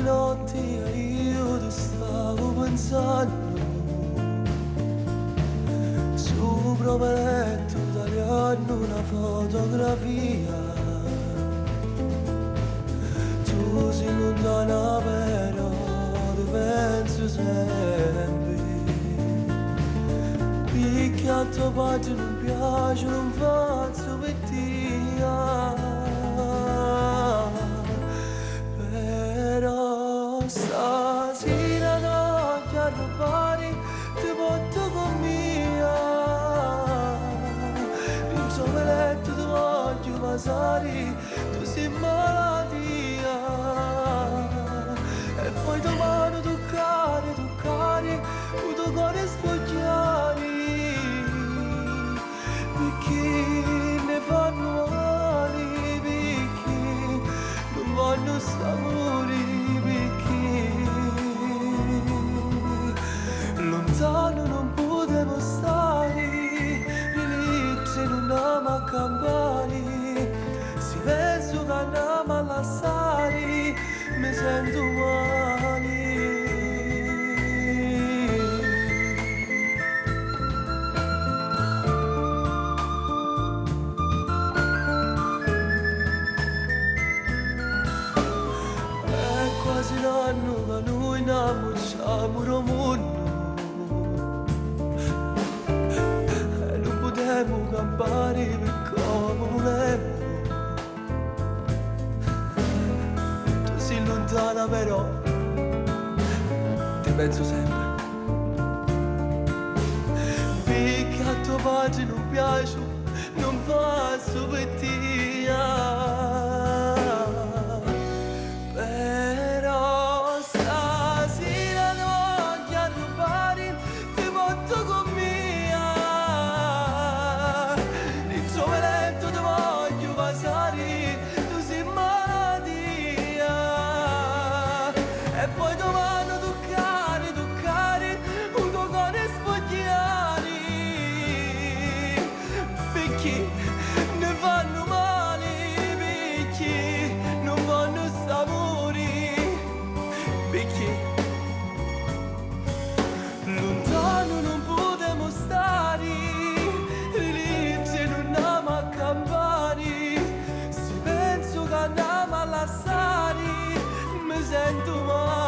notti io ti stavo pensando, sopra un letto tagliando una fotografia. Tu sei lontana però ti penso sempre, perché a tua parte non piace, non faccio per te. Però stasera no, che a rubare ti porto con mia. In suo letto ti voglio passare, tu sei malattia. E poi domani toccare, il tuo cuore sfogliare. Perché ne fanno male, perché non voglio stare, perché lontano non potevo stare, rilizzi non ama a campare, si penso che andiamo a lasciare, mi sento male. Quasi un anno che noi innamorciamo il mondo e non potremo campare per come volevamo. Tu sei lontana però ti penso sempre, perché a tuo padre non piace, non faccio per te. Però stasera ti voglio rubare, ti porto con mia. Il suo letto ti voglio passare, tu sei malattia. E poi domani toccare, un tuo cuore sfogliare. Perché ne fanno male, perché non vanno st'amore, perché lontano non potremo stare, rilizzi non andiamo a campare, si penso che andiamo a lasciare, mi sento male.